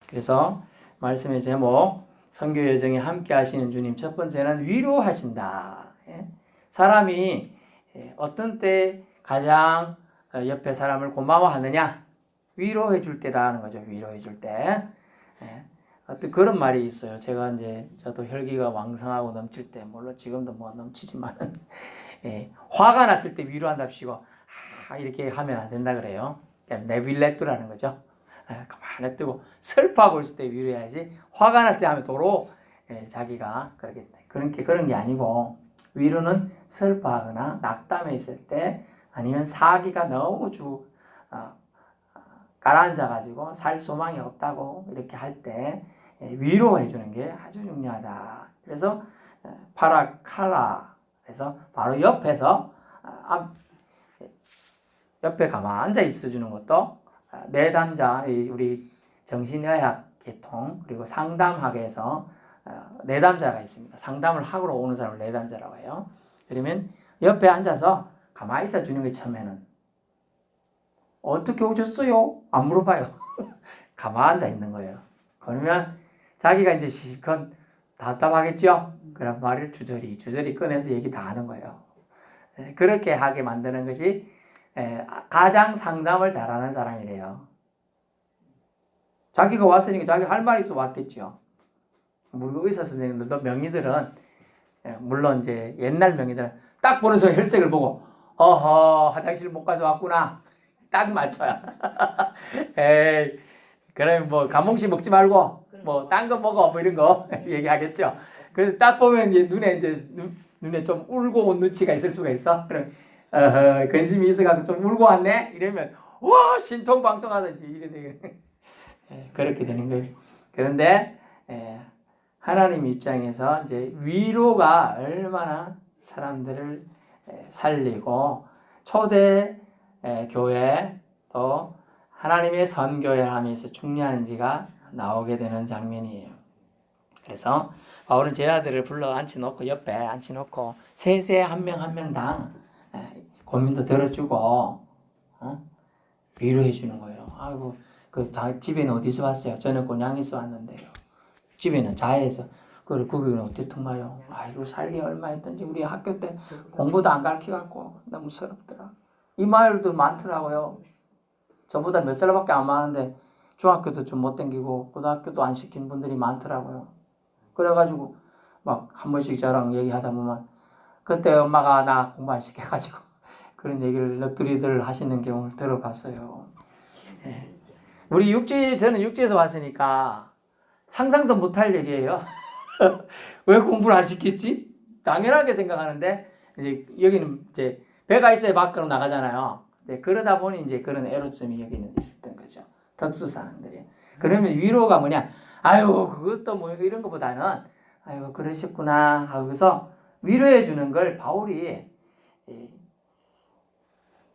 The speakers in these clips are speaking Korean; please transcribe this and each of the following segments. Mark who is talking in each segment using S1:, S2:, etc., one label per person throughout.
S1: 그래서 말씀의 제목, 선교 여정에 함께 하시는 주님. 첫 번째는 위로하신다. 사람이 어떤 때 가장 옆에 사람을 고마워하느냐? 위로해 줄 때라는 거죠. 위로해 줄 때. 어떤 그런 말이 있어요. 제가 저도 혈기가 왕성하고 넘칠 때, 물론 지금도 뭐 넘치지만은, 화가 났을 때 위로한답시고, 이렇게 하면 안 된다 그래요. 내빌레뚜라는 거죠. 가만히 냅두고 슬퍼하고 있을 때 위로해야지, 화가 날 때 하면 도로 자기가 그런 게 아니고, 위로는 슬퍼하거나 낙담해 있을 때, 아니면 사기가 너무 가라앉아가지고 살 소망이 없다고 이렇게 할 때 위로해 주는 게 아주 중요하다. 그래서 파라칼라, 그래서 바로 옆에서 옆에 가만 앉아 있어 주는 것도 내담자, 우리 정신의학 계통 그리고 상담학에서 내담자가 있습니다. 상담을 하러 오는 사람을 내담자라고 해요. 그러면 옆에 앉아서 가만히 있어 주는 게 처음에는 어떻게 오셨어요? 안 물어봐요. 가만히 앉아 있는 거예요. 그러면 자기가 이제 실컷 답답하겠죠? 그런 말을 주저리 꺼내서 얘기 다 하는 거예요. 그렇게 하게 만드는 것이 가장 상담을 잘하는 사람이래요. 자기가 왔으니까 자기 할 말이 있어 왔겠죠. 우리 의사 선생님들도 명의들은 물론 이제 옛날 명의들은 딱 보는 순간 혈색을 보고 어허 화장실 못 가서 왔구나 딱 맞춰요. 에이 그러면 뭐 감홍시 먹지 말고 뭐 딴 거 먹어 뭐 이런 거 얘기하겠죠. 그래서 딱 보면 이제 눈에 좀 울고 온 눈치가 있을 수가 있어. 그럼 근심이 있어가지고 좀 울고 왔네 이러면 와 신통방통하든지 이래 되게 그렇게 되는 거예요. 그런데 하나님 입장에서 이제 위로가 얼마나 사람들을 살리고 초대 교회 또 하나님의 선교회 하면서 중요한지가 나오게 되는 장면이에요. 그래서 바울은 제 아들을 불러 앉혀놓고 옆에 앉혀놓고 세세 한 명 한 명당 고민도 들어주고 위로해 주는 거예요. 아이고 집에는 어디서 왔어요? 저는 곤양에서 왔는데요. 집에는 자해에서 거기는 어땠던가요? 아이고 살기 얼마 했던지 우리 학교 때 공부도 안 가르쳐갖고 너무 서럽더라. 이 말도 많더라고요. 저보다 몇 살밖에 안 많은데 중학교도 좀 못 다니고 고등학교도 안 시킨 분들이 많더라고요. 그래가지고 막 한 번씩 저랑 얘기하다 보면 그때 엄마가 나 공부 안 시켜가지고 그런 얘기를 넋두리들 하시는 경우를 들어봤어요. 저는 육지에서 왔으니까 상상도 못할 얘기예요. 왜 공부를 안 시켰지? 당연하게 생각하는데 이제 여기는 이제 배가 있어야 밖으로 나가잖아요. 이제 그러다 보니 이제 그런 애로점이 여기는 있었던 거죠. 특수사항들이. 그러면 위로가 뭐냐? 아유 그것도 뭐 이런 것보다는 아유 그러셨구나 하고서 위로해 주는 걸 바울이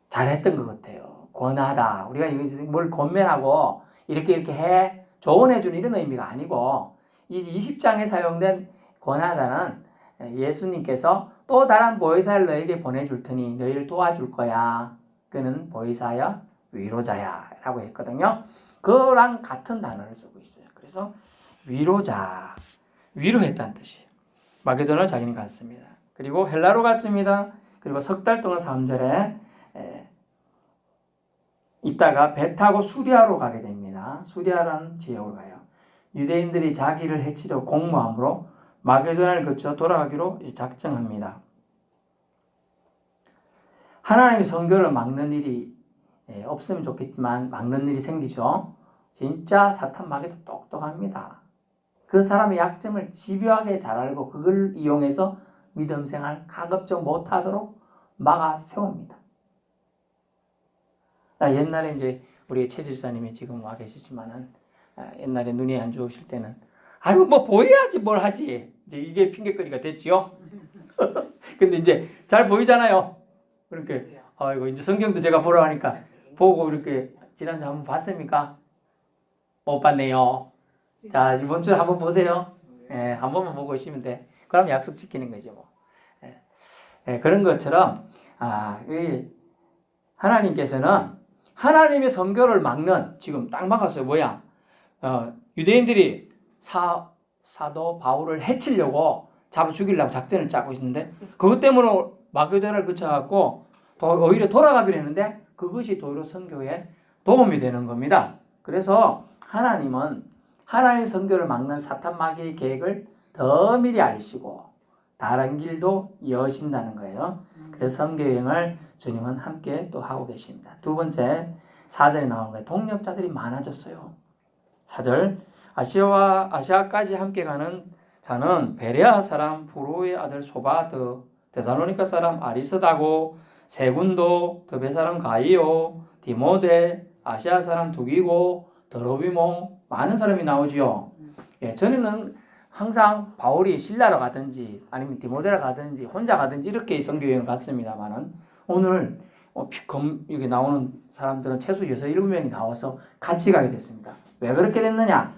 S1: 잘했던 것 같아요. 권하다. 우리가 뭘 권면하고 이렇게 해 조언해 주는 이런 의미가 아니고 이 20장에 사용된 권하다는 예수님께서 또 다른 보혜사를 너에게 보내줄 테니 너희를 도와줄 거야. 그는 보혜사야 위로자야 라고 했거든요. 그거랑 같은 단어를 쓰고 있어요. 그래서 위로자, 위로했다는 뜻이에요. 마게도나를 자기는 갔습니다. 그리고 헬라로 갔습니다. 그리고 석 달 동안 3절에 있다가 배 타고 수리아로 가게 됩니다. 수리아라는 지역으로 가요. 유대인들이 자기를 해치려 공모함으로 마게도나를 거쳐 돌아가기로 작정합니다. 하나님의 선교를 막는 일이 없으면 좋겠지만 막는 일이 생기죠. 진짜 사탄 마귀도 똑똑합니다. 그 사람의 약점을 집요하게 잘 알고 그걸 이용해서 믿음 생활 가급적 못하도록 막아 세웁니다. 옛날에 이제 우리 최 집사님이 지금 와 계시지만은 옛날에 눈이 안 좋으실 때는 아이고 뭐 보여야지 뭘 하지 이제 이게 핑계거리가 됐지요. 근데 이제 잘 보이잖아요. 그렇게 아이고 이제 성경도 제가 보러 하니까 보고 이렇게 지난주 한번 봤습니까? 못 봤네요. 자 이번 주에 한번 보세요. 한 번만 보고 오시면 돼. 그럼 약속 지키는 거죠 뭐. 그런 것처럼 하나님께서는 하나님의 선교를 막는 지금 딱 막았어요. 뭐야? 유대인들이 사도 바울을 해치려고 잡아 죽이려고 작전을 짜고 있는데 그것 때문에 마게도나를 거쳐갖고 오히려 돌아가기로 했는데 그것이 도리어 선교에 도움이 되는 겁니다. 그래서 하나님은 하나님의 선교를 막는 사탄 마귀의 계획을 더 미리 아시고 다른 길도 여신다는 거예요. 그래서 선교 여행을 주님은 함께 또 하고 계십니다. 두 번째 4절에 나온 거예요. 동력자들이 많아졌어요. 4절 아시아와 아시아까지 함께 가는 자는 베레아 사람 부로의 아들 소바드, 데살로니가 사람 아리스다고, 세군도, 더베 사람 가이오, 디모데, 아시아 사람 두기고, 드로비모 많은 사람이 나오지요. 예, 전에는 항상 바울이 신라로 가든지 아니면 디모데로 가든지 혼자 가든지 이렇게 선교 여행을 갔습니다만은 오늘 여기 나오는 사람들은 최소 6, 7명이 나와서 같이 가게 됐습니다. 왜 그렇게 됐느냐?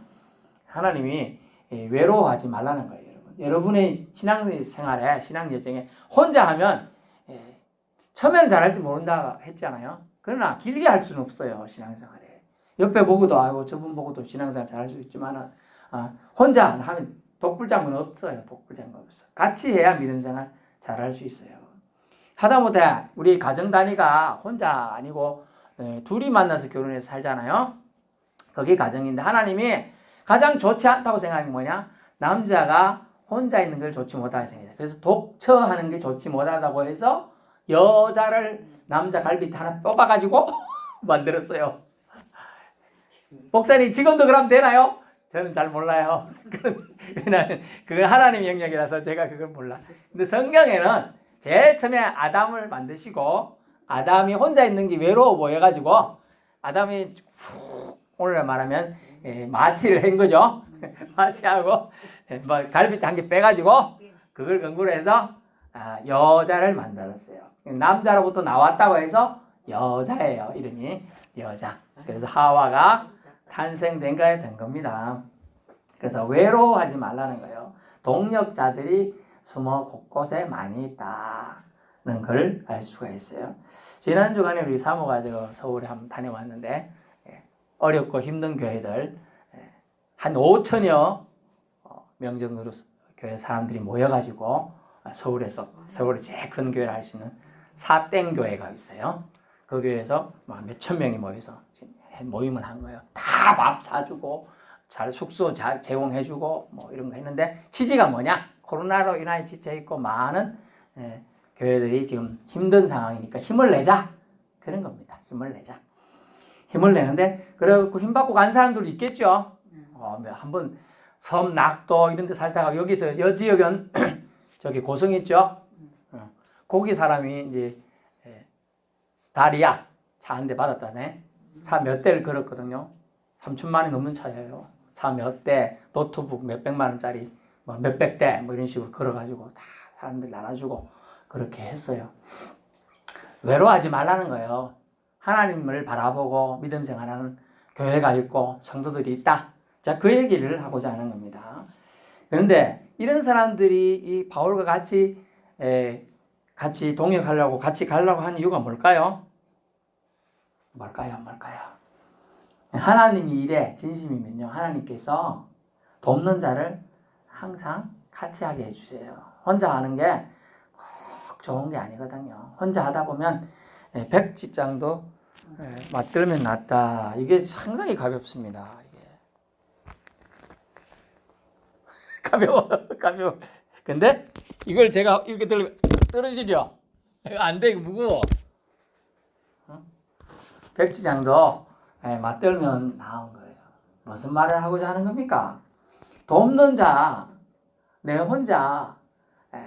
S1: 하나님이 외로워하지 말라는 거예요, 여러분. 여러분의 신앙생활에, 신앙 여정에 혼자 하면 처음에는 잘할지 모른다 했잖아요. 그러나 길게 할 수는 없어요, 신앙생활에. 옆에 보고도 알고 저분 보고도 신앙생활 잘할 수 있지만 혼자 하면 독불장군 없어요. 독불장군 없어. 같이 해야 믿음생활 잘할 수 있어요. 하다못해 우리 가정 단위가 혼자 아니고 둘이 만나서 결혼해서 살잖아요. 그게 가정인데 하나님이 가장 좋지 않다고 생각하는 게 뭐냐? 남자가 혼자 있는 걸 좋지 못하게 생각해요. 그래서 독처하는 게 좋지 못하다고 해서 여자를 남자 갈비뼈 하나 뽑아가지고 만들었어요. 목사님 지금도 그럼 되나요? 저는 잘 몰라요. 왜냐하면 그건 하나님의 영역이라서 제가 그걸 몰라. 근데 성경에는 제일 처음에 아담을 만드시고 아담이 혼자 있는 게 외로워 보여가지고 아담이 오늘 말하면 마취를 한 거죠. 마취하고 갈비뼈 한 개 빼가지고 그걸 근거로 해서 여자를 만들었어요. 남자로부터 나왔다고 해서 여자예요. 이름이 여자. 그래서 하와가 탄생된 거에 된 겁니다. 그래서 외로워하지 말라는 거예요. 동력자들이 숨어 곳곳에 많이 있다는 걸 알 수가 있어요. 지난 주간에 우리 사모가 서울에 한번 다녀왔는데 어렵고 힘든 교회들 한 5천여 명 정도로 교회 사람들이 모여가지고 서울에 제일 큰 교회를 할 수 있는 사땡교회가 있어요. 그 교회에서 몇천 명이 모여서 모임을 한 거예요. 다 밥 사주고 잘 숙소 제공해주고 뭐 이런 거 했는데 취지가 뭐냐? 코로나로 인하여 지쳐있고 많은 교회들이 지금 힘든 상황이니까 힘을 내자 그런 겁니다. 힘을 내자. 힘을 내는데 그래갖고 힘받고 간 사람들도 있겠죠. 한번 섬 낙도 이런 데 살다가 여기서 여지역은 저기 고성 있죠. 거기 사람이 이제 다리야 차 한 대 받았다네. 차 몇 대를 걸었거든요. 3천만 원이 넘는 차예요. 차 몇 대, 노트북 몇백만 원짜리 몇백 대 이런 식으로 걸어가지고 다 사람들 나눠주고 그렇게 했어요. 외로워하지 말라는 거예요. 하나님을 바라보고 믿음 생활하는 교회가 있고 성도들이 있다. 자, 그 얘기를 하고자 하는 겁니다. 그런데 이런 사람들이 이 바울과 같이 동역하려고 같이 가려고 하는 이유가 뭘까요? 뭘까요? 하나님이 일에 진심이면요. 하나님께서 돕는 자를 항상 같이 하게 해주세요. 혼자 하는 게 꼭 좋은 게 아니거든요. 혼자 하다 보면 백지장도 맞들면 낫다. 이게 상당히 가볍습니다. 이게. 가벼워. 근데 이걸 제가 이렇게 떨어지죠? 안 돼, 이거 무거워. 백지장도 맞들면 나은 거예요. 무슨 말을 하고자 하는 겁니까? 돕는 자, 내 혼자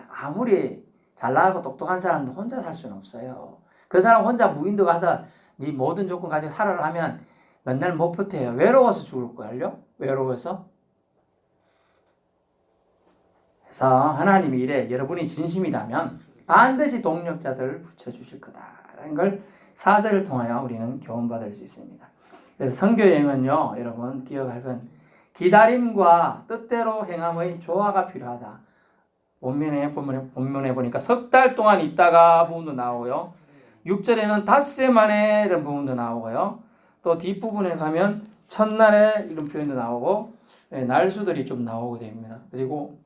S1: 아무리 잘나가고 똑똑한 사람도 혼자 살 수는 없어요. 그 사람 혼자 무인도 가서 네 모든 조건 가지고 살아라 하면 맨날 못 버텨요. 외로워서 죽을 거예요. 외로워서. 그래서 하나님이 이래 여러분이 진심이라면 반드시 동력자들을 붙여주실 거다라는 걸 4절을 통하여 우리는 교훈받을 수 있습니다. 그래서 선교여행은요, 여러분 기억할 건 기다림과 뜻대로 행함의 조화가 필요하다. 본문에 보니까 석 달 동안 있다가 부분도 나오고요. 6절에는 닷새 만에 이런 부분도 나오고요. 또 뒷부분에 가면 첫날에 이런 표현도 나오고 날수들이 좀 나오게 됩니다. 그리고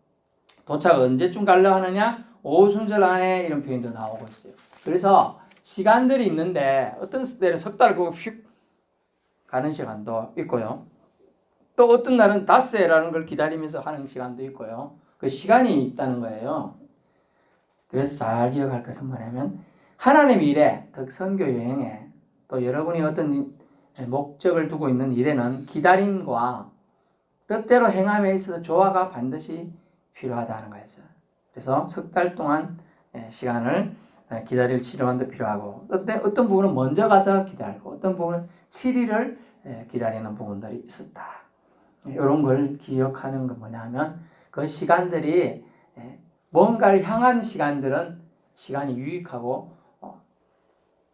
S1: 도착 언제쯤 가려 하느냐? 오순절 안에 이런 표현도 나오고 있어요. 그래서 시간들이 있는데 어떤 때는 석 달을 그거 휙 가는 시간도 있고요. 또 어떤 날은 닷새라는 걸 기다리면서 하는 시간도 있고요. 그 시간이 있다는 거예요. 그래서 잘 기억할 것은 뭐냐면 하나님의 일에, 즉 선교 여행에 또 여러분이 어떤 목적을 두고 있는 일에는 기다림과 뜻대로 행함에 있어서 조화가 반드시 필요하다는 거였어요. 그래서 석 달 동안 시간을 기다릴 시간도 필요하고 어떤 부분은 먼저 가서 기다리고 어떤 부분은 7일을 기다리는 부분들이 있었다. 이런 걸 기억하는 건 뭐냐면 그 시간들이 뭔가를 향하는 시간들은 시간이 유익하고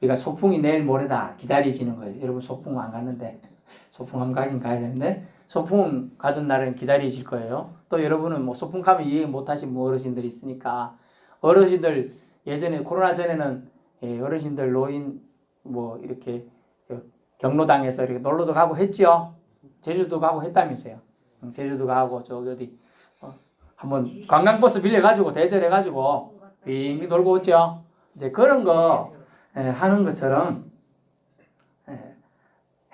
S1: 우리가 소풍이 내일 모레다 기다리지는 거예요. 여러분 소풍 안 갔는데 소풍 한번 가긴 가야 되는데 소풍 가던 날은 기다리실 거예요. 또 여러분은 뭐 소풍 가면 이해 못하신 어르신들이 있으니까 어르신들 예전에 코로나 전에는 어르신들 노인 뭐 이렇게 경로당에서 이렇게 놀러도 가고 했지요. 제주도 가고 했다면서요. 제주도 가고 저기 어디 한번 관광버스 빌려가지고 대절해가지고 빙빙 돌고 오죠. 이제 그런 거 하는 것처럼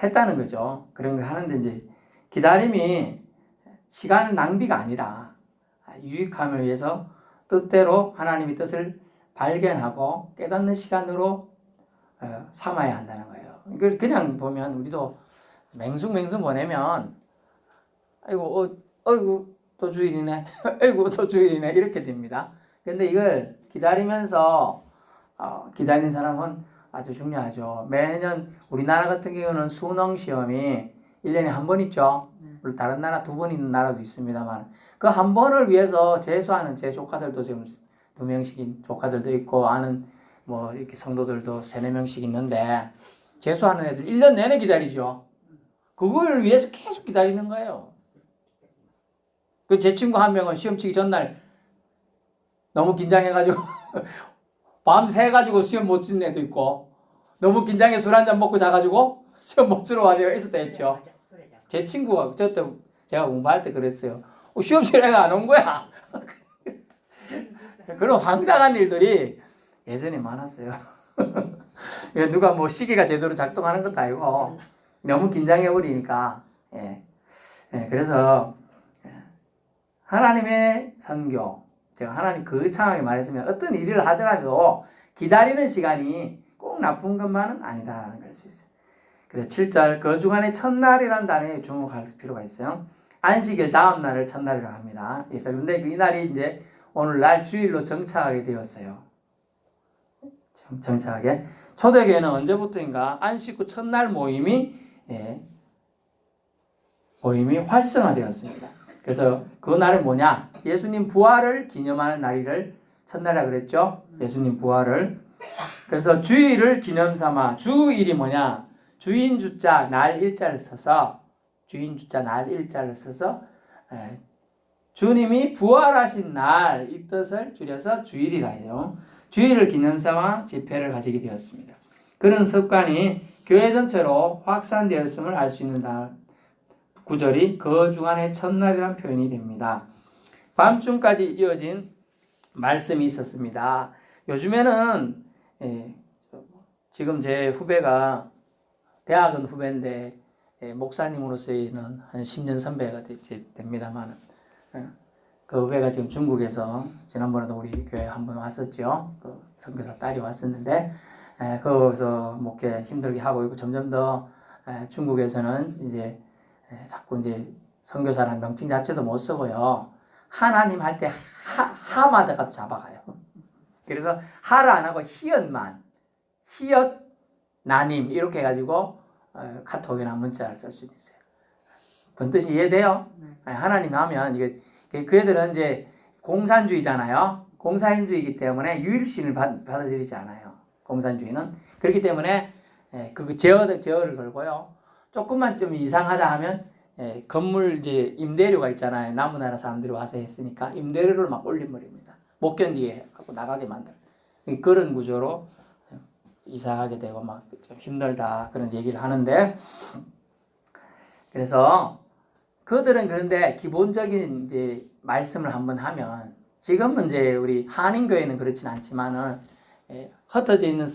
S1: 했다는 거죠. 그런 거 하는데 이제 기다림이 시간 낭비가 아니라 유익함을 위해서 뜻대로 하나님의 뜻을 발견하고 깨닫는 시간으로 삼아야 한다는 거예요. 이걸 그냥 보면 우리도 맹숭맹숭 보내면 아이고 어이구 또 주일이네 아이고 또 주일이네 이렇게 됩니다. 근데 이걸 기다리면서 기다리는 사람은 아주 중요하죠. 매년 우리나라 같은 경우는 수능 시험이 1년에 한 번 있죠. 물론 다른 나라 2번 있는 나라도 있습니다만 그 한 번을 위해서 재수하는 제 조카들도 지금 2명씩인 조카들도 있고 아는 뭐 이렇게 성도들도 3-4명씩 있는데 재수하는 애들 1년 내내 기다리죠. 그걸 위해서 계속 기다리는 거예요. 그 제 친구 한 명은 시험 치기 전날 너무 긴장해가지고 밤새가지고 시험 못 치는 애도 있고 너무 긴장해 술 한잔 먹고 자가지고 시험 못 치러 와야 있었다 했죠. 제 친구가 저때 제가 공부할 때 그랬어요. 시험 칠 애가 안 온 거야. 그런 황당한 일들이 예전에 많았어요. 누가 뭐 시계가 제대로 작동하는 것도 아니고 너무 긴장해 버리니까. 그래서 하나님의 선교, 제가 하나님 거창하게 말했으면 어떤 일을 하더라도 기다리는 시간이 꼭 나쁜 것만은 아니다라는 걸 알 수 있어요. 그래서 7절 그 주간의 첫날이라는 단어에 주목할 필요가 있어요. 안식일 다음 날을 첫날이라고 합니다. 그래서 근데 이 날이 이제 오늘날 주일로 정착하게 되었어요. 정착하게. 초대교회는 언제부터인가 안식 후 첫날 모임이 활성화되었습니다. 그래서 그 날은 뭐냐? 예수님 부활을 기념하는 날을 첫날이라 그랬죠. 예수님 부활을. 그래서 주일을 기념 삼아 주일이 뭐냐? 주인 주자 날 일자를 써서 주님이 부활하신 날 이 뜻을 줄여서 주일이라 해요. 주일을 기념 삼아 집회를 가지게 되었습니다. 그런 습관이 교회 전체로 확산되었음을 알 수 있는 구절이 그 주간의 첫날이라는 표현이 됩니다. 밤중까지 이어진 말씀이 있었습니다. 요즘에는 지금 제 후배가 대학은 후배인데 목사님으로서는 한 10년 선배가 됩니다만 그 후배가 지금 중국에서 지난번에도 우리 교회 한번 왔었죠. 그 선교사 딸이 왔었는데 거기서 목회 힘들게 하고 있고 점점 더 중국에서는 이제 자꾸 이제 선교사라는 명칭 자체도 못 쓰고요. 하나님 할 때 하마다 가서 잡아가요. 그래서 하를 안 하고 히읗만 히읗 나님 이렇게 해가지고 카톡이나 문자를 쓸 수 있어요. 뭔 뜻이 이해돼요? 하나님 하면 이게 그 애들은 이제 공산주의잖아요. 공산주의이기 때문에 유일신을 받아들이지 않아요. 공산주의는 그렇기 때문에 그 제어를 걸고요. 조금만 좀 이상하다 하면 건물 이제 임대료가 있잖아요. 남은 나라 사람들이 와서 했으니까 임대료를 막 올려버립니다. 못 견디게 하고 나가게 만들. 그런 구조로 이사하게 되고 막 좀 힘들다 그런 얘기를 하는데 그래서 그들은 그런데 기본적인 이제 말씀을 한번 하면 지금은 이제 우리 한인교회는 그렇진 않지만은 흩어져 있는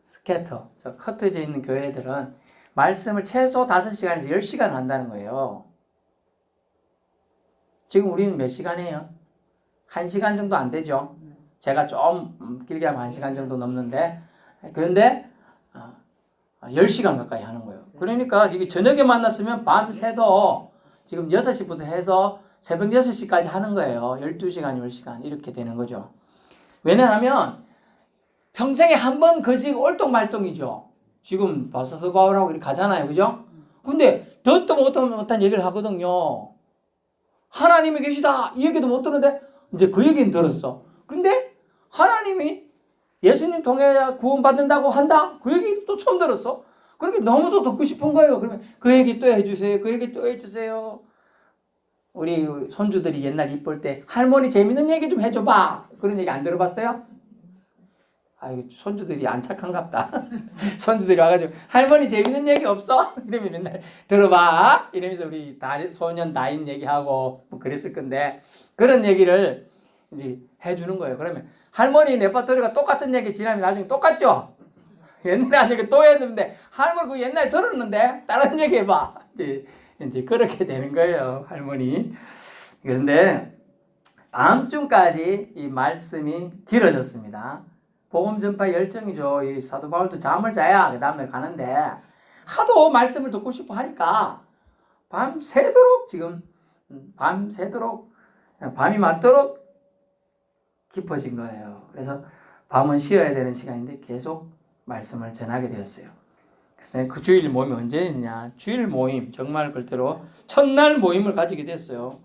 S1: 스캐터, 흩어져 있는 교회들은 말씀을 최소 5시간에서 10시간 한다는 거예요. 지금 우리는 몇 시간 해요? 1시간 정도 안 되죠. 제가 좀 길게 하면 1시간 정도 넘는데 그런데 10시간 가까이 하는 거예요. 그러니까 이게 저녁에 만났으면 밤새도 지금 6시부터 해서 새벽 6시까지 하는 거예요. 12시간, 10시간 이렇게 되는 거죠. 왜냐하면 평생에 한 번 거지 올똥말똥이죠. 지금 바서서 바울하고 이렇게 가잖아요. 그죠? 근데 듣도 못한 얘기를 하거든요. 하나님이 계시다 이 얘기도 못 듣는데 이제 그 얘기는 들었어. 근데 하나님이 예수님 통해 구원받는다고 한다? 그 얘기 또 처음 들었어. 그렇게 너무도 듣고 싶은 거예요. 그러면 그 얘기 또 해주세요. 그 얘기 또 해주세요. 우리 손주들이 옛날 이쁠 때 할머니 재밌는 얘기 좀 해줘봐. 그런 얘기 안 들어봤어요? 아유, 손주들이 안 착한갑다. 손주들이 와가지고 할머니 재밌는 얘기 없어? 이러면 맨날 들어봐. 이러면서 우리 소년 나인 얘기하고 뭐 그랬을 건데 그런 얘기를 이제 해주는 거예요. 그러면 할머니 레퍼토리가 똑같은 얘기 지나면 나중에 똑같죠? 옛날에 한 얘기 또 했는데 할머니 그 옛날에 들었는데 다른 얘기 해봐. 이제 그렇게 되는 거예요, 할머니. 그런데 다음 주까지 이 말씀이 길어졌습니다. 복음 전파 열정이죠. 이 사도 바울도 잠을 자야 그 다음에 가는데 하도 말씀을 듣고 싶어 하니까 밤새도록 지금 밤새도록 밤이 맞도록 깊어진 거예요. 그래서 밤은 쉬어야 되는 시간인데 계속 말씀을 전하게 되었어요. 그 주일 모임이 언제였냐? 주일 모임 정말 그대로 첫날 모임을 가지게 됐어요.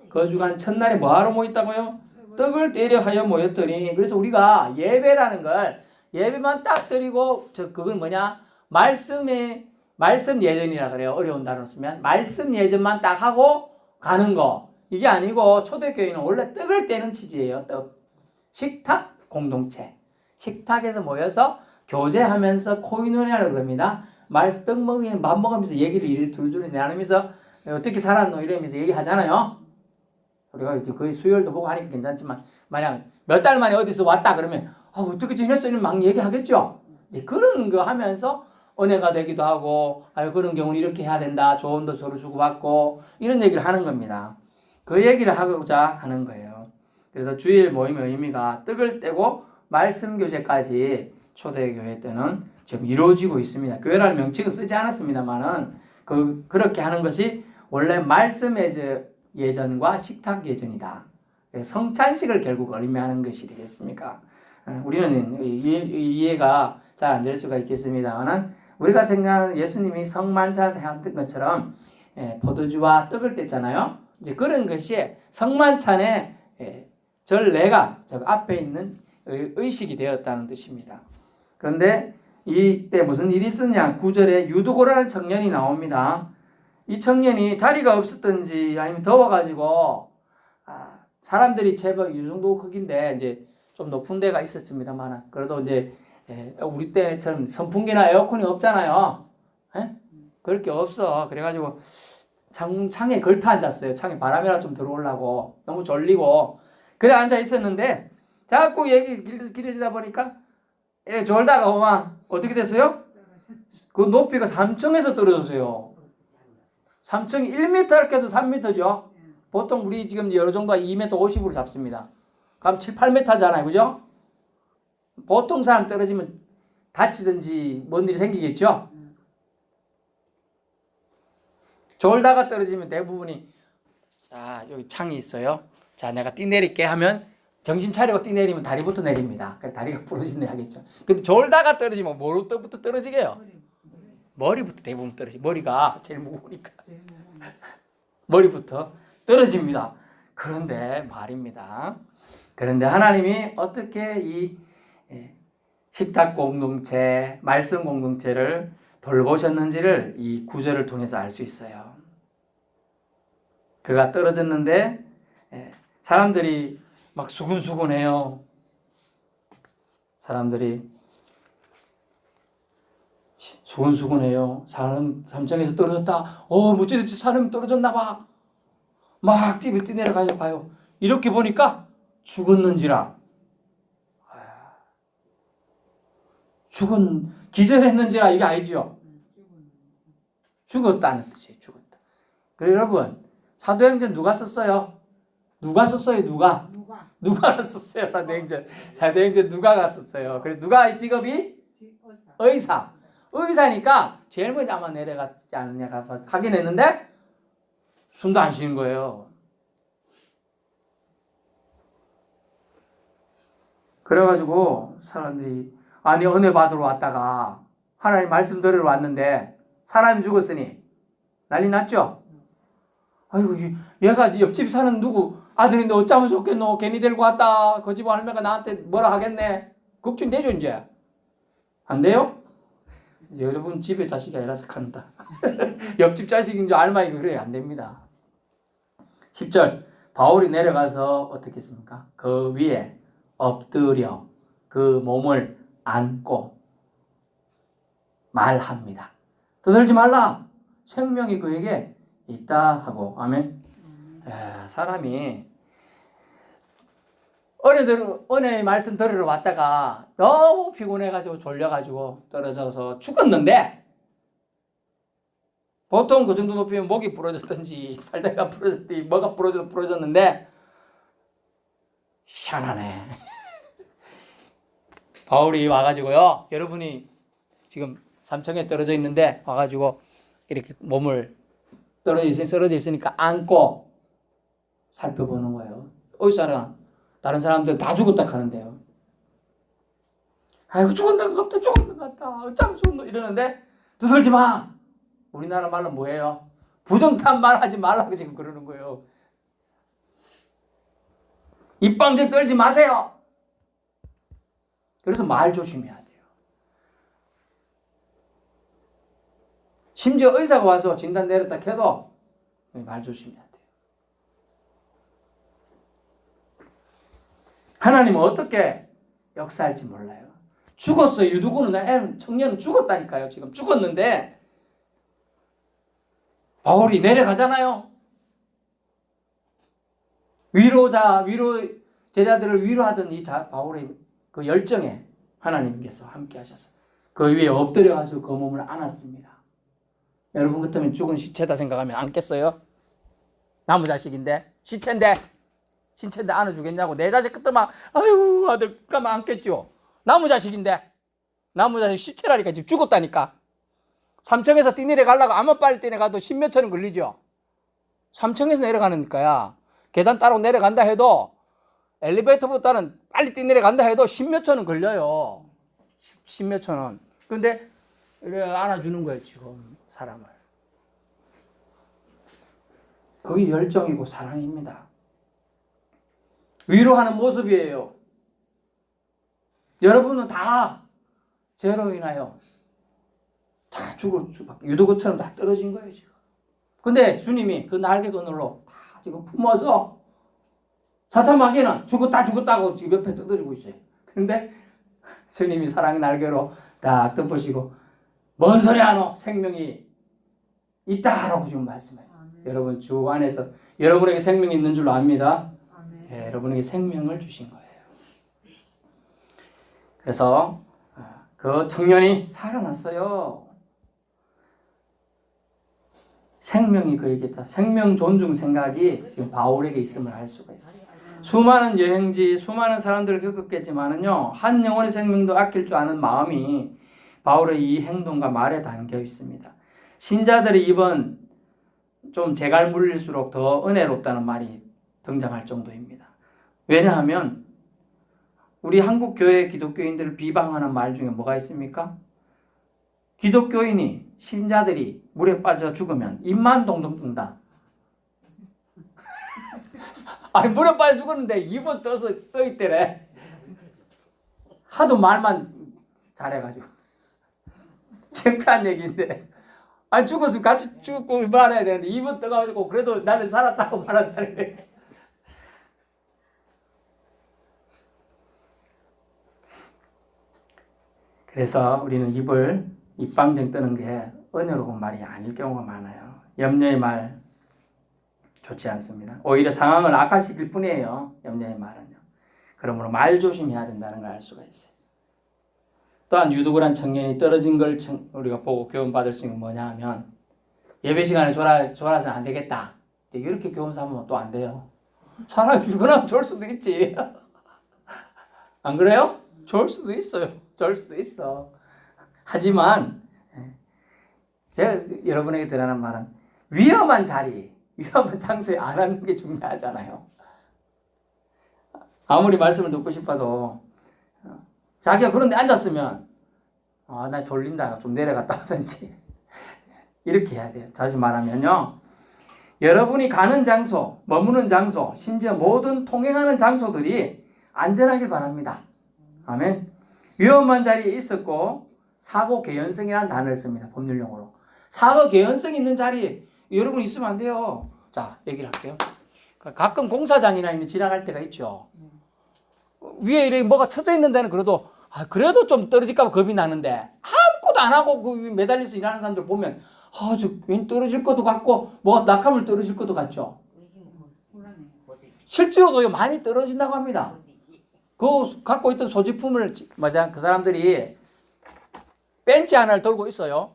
S1: 그 주간 첫날에 뭐하러 모였다고요? 떡을 떼려 하여 모였더니 그래서 우리가 예배라는 걸 예배만 딱 드리고 그건 뭐냐? 말씀 예전이라 그래요. 어려운 단어 쓰면 말씀 예전만 딱 하고 가는 거 이게 아니고 초대교회는 원래 떡을 떼는 취지예요. 떡 식탁 공동체 식탁에서 모여서 교제하면서 코이노니아라고 그럽니다. 말씀 떡 먹이는 밥 먹으면서 얘기를 이리 둘둘이 나누면서 어떻게 살았노 이러면서 얘기하잖아요. 우리가 거의 수요일도 보고 하니까 괜찮지만 만약 몇 달 만에 어디서 왔다 그러면 어떻게 지냈어? 이런 막 얘기하겠죠. 이제 그런 거 하면서 은혜가 되기도 하고 그런 경우는 이렇게 해야 된다. 조언도 서로 주고받고 이런 얘기를 하는 겁니다. 그 얘기를 하고자 하는 거예요. 그래서 주일 모임의 의미가 떡을 떼고 말씀 교제까지 초대교회 때는 지금 이루어지고 있습니다. 교회라는 명칭은 쓰지 않았습니다만은 그렇게 하는 것이 원래 말씀 예전과 식탁 예전이다. 성찬식을 결국 의미하는 것이 되겠습니까? 우리는 이해가 잘 안 될 수가 있겠습니다만은 우리가 생각하는 예수님이 성만찬 했던 것처럼 포도주와 떡을 뗐잖아요. 이제 그런 것이 성만찬의 전례가 저 앞에 있는 의식이 되었다는 뜻입니다. 그런데 이때 무슨 일이 있었냐? 9절에 유두고라는 청년이 나옵니다. 이 청년이 자리가 없었던지 아니면 더워가지고 사람들이 제법 이 정도 크기인데 이제 좀 높은 데가 있었습니다만 그래도 이제 우리 때처럼 선풍기나 에어컨이 없잖아요. 그럴 게 없어. 그래가지고 창에 걸터 앉았어요. 창에 바람이라 좀 들어오려고 너무 졸리고 그래 앉아 있었는데 자꾸 얘기 길어지다 보니까 졸다가 오만 어떻게 됐어요? 그 높이가 3층에서 떨어졌어요. 3층이 1m 깨도 3m죠. 보통 우리 지금 여러 정도가 2m 50으로 잡습니다. 그럼 7, 8m잖아요. 그죠? 보통 사람 떨어지면 다치든지 뭔 일이 생기겠죠? 졸다가 떨어지면 대부분이 자 여기 창이 있어요. 자 내가 뛰내릴게 하면 정신 차리고 뛰내리면 다리부터 내립니다. 그래 다리가 부러진다 하겠죠. 근데 졸다가 떨어지면 뭐부터 떨어지게요? 머리부터 대부분 떨어지. 머리가 제일 무거우니까 머리부터 떨어집니다. 그런데 말입니다. 그런데 하나님이 어떻게 이 식탁 공동체, 말씀 공동체를 돌보셨는지를 이 구절을 통해서 알 수 있어요. 그가 떨어졌는데 사람들이 막 수군수군해요. 사람들이 수군수군해요. 사람 3층에서 떨어졌다. 어찌됐지 사람이 떨어졌나 봐. 막 집에 뛰내려가요. 이렇게 보니까 죽었는지라. 기절했는지라 이게 아니지요. 죽었다는 뜻이에요. 죽었다. 그래 여러분 사도행전 누가 썼어요? 누가 썼어요? 사도행전 누가가 썼어요. 그래서 누가 직업이? 의사니까 제일 먼저 아마 내려갔지 않느냐 확인했는데 숨도 안 쉬는 거예요. 그래가지고 사람들이 아니 은혜 받으러 왔다가 하나님 말씀 들으러 왔는데 사람이 죽었으니 난리 났죠. 아이고 얘가 옆집 사는 누구 아들인데 어쩌면 좋겠노. 괜히 데리고 왔다. 그 집 할매가 나한테 뭐라 하겠네. 걱정되죠 이제. 안 돼요? 이제 여러분 집에 자식이 아니라서 간다. 옆집 자식인 줄 알마니까 그래야 안 됩니다. 10절 바울이 내려가서 어떻게 했습니까? 그 위에 엎드려 그 몸을 안고 말합니다. 떠들지 말라. 생명이 그에게 있다 하고. 아멘. 사람이 은혜의 말씀 들으러 왔다가 너무 피곤해가지고 졸려가지고 떨어져서 죽었는데 보통 그 정도 높이면 목이 부러졌든지 팔다리가 부러졌든지 뭐가 부러졌는데 희한하네. 바울이 와가지고요. 여러분이 지금 3층에 떨어져 있는데 와가지고 이렇게 몸을 떨어져 있으니까 안고 살펴보는 거예요. 의사랑 다른 사람들 다 죽었다 하는데요. 아이고 죽었는 것 같다. 어쩌면 죽었노 이러는데 두들지 마. 우리나라 말로 뭐예요? 부정탄 말하지 말라고 지금 그러는 거예요. 입방정 떨지 마세요. 그래서 말 조심해야 돼요. 심지어 의사가 와서 진단 내렸다 해도 말 조심해야 돼요. 하나님은 어떻게 역사할지 몰라요. 죽었어요. 유두고는 청년은 죽었다니까요. 지금 죽었는데 바울이 내려가잖아요. 제자들을 위로하던 이 바울의 그 열정에 하나님께서 함께 하셔서 그 위에 엎드려가지고 그 몸을 안았습니다. 여러분 같으면 죽은 시체다 생각하면 안겠어요? 나무 자식인데 신체인데 안아주겠냐고. 내 자식 그때만 아유 아들 까면 안겠죠. 나무 자식인데 나무 자식 시체라니까. 지금 죽었다니까. 3층에서 뛰내려 가려고 아무 빨리 뛰내가도 10몇 초는 걸리죠. 3층에서 내려가니까야. 계단 따로 내려간다 해도 엘리베이터보다는 빨리 뛰내려간다 해도 10몇 초는 걸려요. 10몇 초는. 근데 이래 안아주는 거예요 지금 사람을. 그게 열정이고 사랑입니다. 위로하는 모습이에요. 여러분은 다 죄로 인하여 다 죽을 수밖에, 유도구처럼 다 떨어진 거예요 지금. 근데 주님이 그 날개 그늘로 다 지금 품어서 사탄 마귀는 죽었다고 지금 옆에 떠들고 있어요. 그런데 주님이 사랑의 날개로 딱 덮으시고 뭔 소리 하노? 생명이 있다라고 지금 말씀해요. 여러분 주 안에서 여러분에게 생명이 있는 줄로 압니다. 네, 여러분에게 생명을 주신 거예요. 그래서 그 청년이 살아났어요. 생명이 그에게 있다. 생명 존중 생각이 지금 바울에게 있음을 알 수가 있어요. 수많은 여행지, 수많은 사람들을 겪었겠지만은요, 한 영혼의 생명도 아낄 줄 아는 마음이 바울의 이 행동과 말에 담겨 있습니다. 신자들이 이번 좀 재갈 물릴수록 더 은혜롭다는 말이 등장할 정도입니다. 왜냐하면 우리 한국 교회 기독교인들을 비방하는 말 중에 뭐가 있습니까? 기독교인이 신자들이 물에 빠져 죽으면 입만 동동 뜬다. 아니 물에 빠져 죽었는데 입은 떠 있대래. 하도 말만 잘해가지고 창피한 얘기인데, 아니 죽었으면 같이 죽고 말해야 되는데 입은 떠가지고 그래도 나는 살았다고 말한다네. 그래서 우리는 입방정 뜨는 게 은혜로운 말이 아닐 경우가 많아요. 염려의 말, 좋지 않습니다. 오히려 상황을 악화시킬 뿐이에요. 염려의 말은요. 그러므로 말 조심해야 된다는 걸 알 수가 있어요. 또한 유두굴한 청년이 떨어진 걸 우리가 보고 교훈받을 수 있는 게 뭐냐 하면 예배 시간에 졸아서는 안 되겠다. 이렇게 교훈 삼으면 또 안 돼요. 사람이 피곤하면 졸 수도 있지. 안 그래요? 졸 수도 있어요. 졸 수도 있어. 하지만 제가 여러분에게 드리는 말은 위험한 자리, 위험한 장소에 안 앉는 게 중요하잖아요. 아무리 말씀을 듣고 싶어도 자기가 그런 데 앉았으면 나 졸린다. 좀 내려갔다 오든지 이렇게 해야 돼요. 다시 말하면요. 여러분이 가는 장소, 머무는 장소, 심지어 모든 통행하는 장소들이 안전하길 바랍니다. 아멘. 위험한 자리에 있었고 사고 개연성이라는 단어를 씁니다. 법률용어로. 사고 개연성 있는 자리에 여러분 있으면 안 돼요. 자, 얘기를 할게요. 가끔 공사장이나 지나갈 때가 있죠. 위에 이렇게 뭐가 쳐져 있는 데는 그래도 좀 떨어질까 봐 겁이 나는데 아무것도 안 하고 그 매달려서 일하는 사람들 보면 저 왠 떨어질 것도 같고 뭐가 낙하물 떨어질 것도 같죠. 실제로도 많이 떨어진다고 합니다. 그 갖고 있던 소지품을 그 사람들이 벤치 하나를 들고 있어요.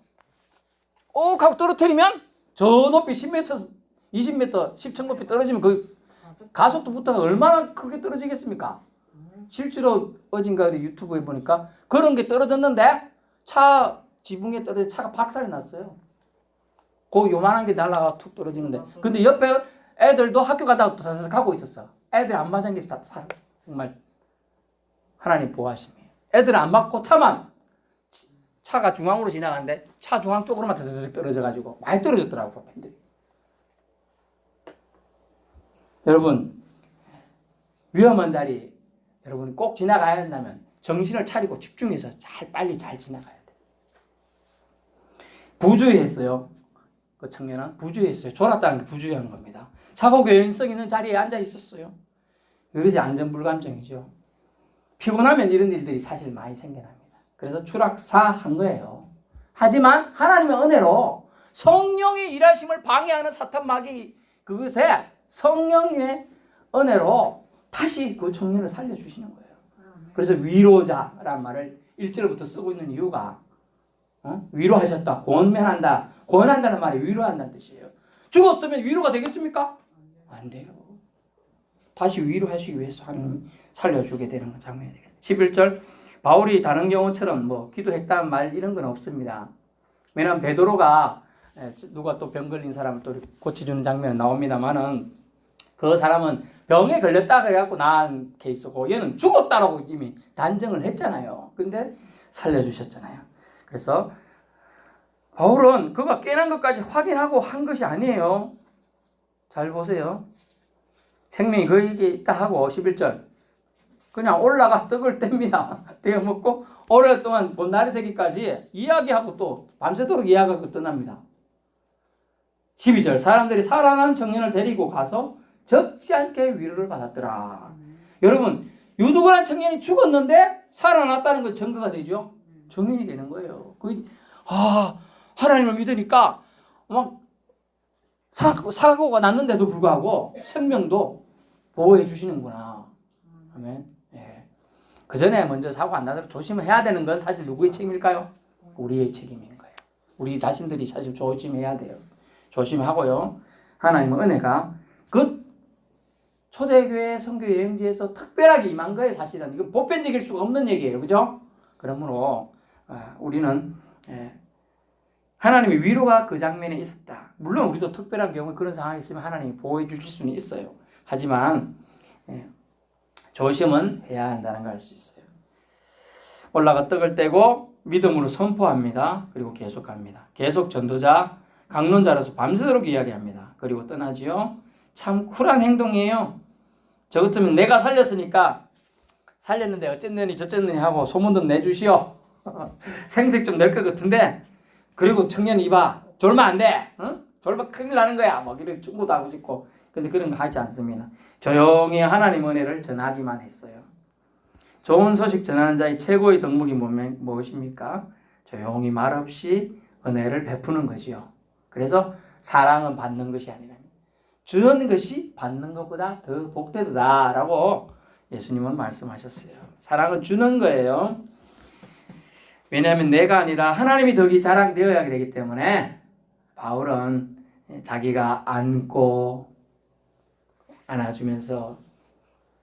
S1: 하고 떨어뜨리면 저 높이 10m, 20m, 10층 높이 떨어지면 그 가속도부터가 얼마나 크게 떨어지겠습니까? 실제로 어딘가 유튜브에 보니까 그런 게 떨어졌는데 차 지붕에 떨어져 차가 박살이 났어요. 그 요만한 게 날아가 툭 떨어지는데 근데 옆에 애들도 학교 가다가 또 사서 가고 있었어. 애들 안 맞은 게 다 살아. 정말 하나님 보호하심이에요. 애들은 안 맞고 차가 중앙으로 지나가는데 차 중앙 쪽으로만 떨어져가지고 많이 떨어졌더라고요. 팬들이. 여러분 위험한 자리 여러분이 꼭 지나가야 한다면 정신을 차리고 집중해서 빨리 잘 지나가야 돼요. 부주의했어요. 그 청년은 부주의했어요. 졸았다는 게 부주의한 겁니다. 사고 개연성 있는 자리에 앉아 있었어요. 이것이 안전불감증이죠. 피곤하면 이런 일들이 사실 많이 생겨납니다. 그래서 추락사한 거예요. 하지만 하나님의 은혜로 성령의 일하심을 방해하는 사탄 마귀 그것에 성령의 은혜로 다시 그 청년을 살려주시는 거예요. 그래서 위로자란 말을 1절부터 쓰고 있는 이유가 위로하셨다, 권면한다, 권한다는 말이 위로한다는 뜻이에요. 죽었으면 위로가 되겠습니까? 안 돼요. 다시 위로하시기 위해서 하나님 살려주게 되는 장면이 되겠습니다. 11절 바울이 다른 경우처럼 기도했다는 말 이런 건 없습니다. 왜냐하면 베드로가 누가 또 병 걸린 사람을 또 고쳐주는 장면이 나옵니다만은 그 사람은 병에 걸렸다 그래갖고 나은 케이스고 얘는 죽었다라고 이미 단정을 했잖아요. 근데 살려주셨잖아요. 그래서 바울은 그가 깨난 것까지 확인하고 한 것이 아니에요. 잘 보세요. 생명이 그에게 있다 하고 11절 그냥 올라가 떡을 뗍니다. 떼어 먹고 오랫동안 보나리 새기까지 이야기하고 또 밤새도록 이야기하고 떠납니다. 12절 사람들이 살아난 청년을 데리고 가서 적지 않게 위로를 받았더라. 여러분 유두근한 청년이 죽었는데 살아났다는 건 증거가 되죠. 증인이 되는 거예요. 하나님을 믿으니까 막 사고가 났는데도 불구하고 생명도 보호해 주시는구나. 아멘. 예. 그 전에 먼저 사고 안 나도록 조심해야 되는 건 사실 누구의 책임일까요? 우리의 책임인 거예요. 우리 자신들이 사실 조심해야 돼요. 조심하고요. 하나님의 은혜가 그 초대교회 선교 여행지에서 특별하게 임한 거예요. 사실은 이건 보편적일 수가 없는 얘기예요. 그죠? 그러므로 우리는 하나님의 위로가 그 장면에 있었다. 물론 우리도 특별한 경우에 그런 상황이 있으면 하나님이 보호해 주실 수는 있어요. 하지만 조심은 해야 한다는 걸 알 수 있어요. 올라가 떡을 떼고 믿음으로 선포합니다. 그리고 계속합니다. 계속 전도자, 강론자로서 밤새도록 이야기합니다. 그리고 떠나지요. 참 쿨한 행동이에요. 저 같으면 내가 살렸으니까 살렸는데 어쨌느니 저쨌느니 하고 소문 좀 내주시오. 생색 좀 낼 것 같은데 그리고 청년이 이봐 졸면 안 돼. 응? 졸면 큰일 나는 거야. 이렇게 충고도 하고 싶고 근데 그런 거 하지 않습니다. 조용히 하나님 은혜를 전하기만 했어요. 좋은 소식 전하는 자의 최고의 덕목이 무엇입니까? 조용히 말없이 은혜를 베푸는 거지요. 그래서 사랑은 받는 것이 아니라 주는 것이 받는 것보다 더 복되다라고 예수님은 말씀하셨어요. 사랑은 주는 거예요. 왜냐하면 내가 아니라 하나님이 덕이 자랑되어야 되기 때문에 바울은 자기가 안고 안아주면서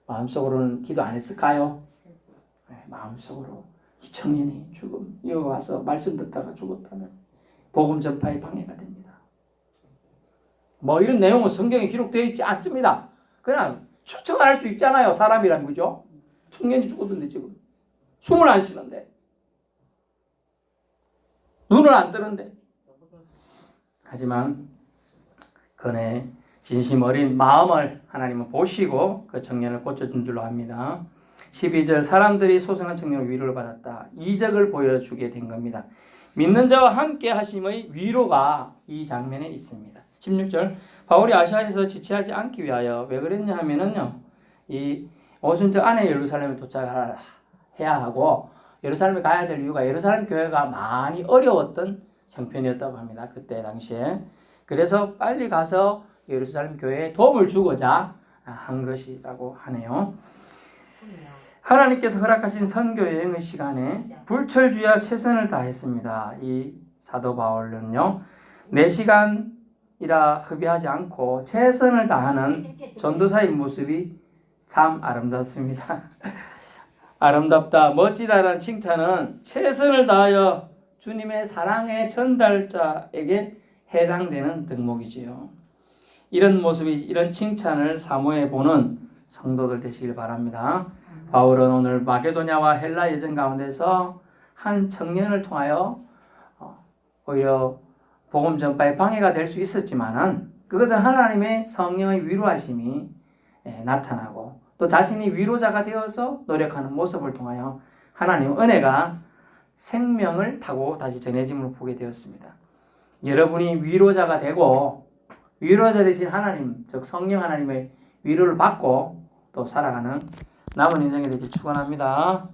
S1: 마음속으로는 기도 안 했을까요? 네, 마음속으로 이 청년이 죽음 여기 와서 말씀 듣다가 죽었다면 복음 전파에 방해가 됩니다. 뭐 이런 내용은 성경에 기록되어 있지 않습니다. 그냥 추측할 수 있잖아요. 사람이란 그죠? 청년이 죽었는데 지금 숨을 안 쉬는데 눈을 안 뜨는데 하지만 그의 진심 어린 마음을 하나님은 보시고 그 청년을 고쳐준 줄로 압니다. 12절 사람들이 소생한 청년의 위로를 받았다. 이적을 보여주게 된 겁니다. 믿는 자와 함께 하심의 위로가 이 장면에 있습니다. 16절 바울이 아시아에서 지체하지 않기 위하여 왜 그랬냐 하면은요. 이 오순절 안에 예루살렘에 도착해야 하고 예루살렘에 가야 될 이유가 예루살렘 교회가 많이 어려웠던 형편이었다고 합니다. 그때 당시에. 그래서 빨리 가서 예루살렘 교회에 도움을 주고자 한 것이라고 하네요. 하나님께서 허락하신 선교 여행의 시간에 불철주야 최선을 다했습니다. 이 사도 바울은요. 4시간이라 흡의하지 않고 최선을 다하는 전도사의 모습이 참 아름답습니다. 아름답다, 멋지다라는 칭찬은 최선을 다하여 주님의 사랑의 전달자에게 해당되는 덕목이지요. 이런 모습이 이런 칭찬을 사모해 보는 성도들 되시길 바랍니다. 바울은 오늘 마게도냐와 헬라 여정 가운데서 한 청년을 통하여 오히려 복음 전파에 방해가 될 수 있었지만은 그것은 하나님의 성령의 위로하심이 나타나고 또 자신이 위로자가 되어서 노력하는 모습을 통하여 하나님 은혜가 생명을 타고 다시 전해짐을 보게 되었습니다. 여러분이 위로자가 되고 위로자 되신 하나님, 즉 성령 하나님의 위로를 받고 또 살아가는 남은 인생이 되길 축원합니다.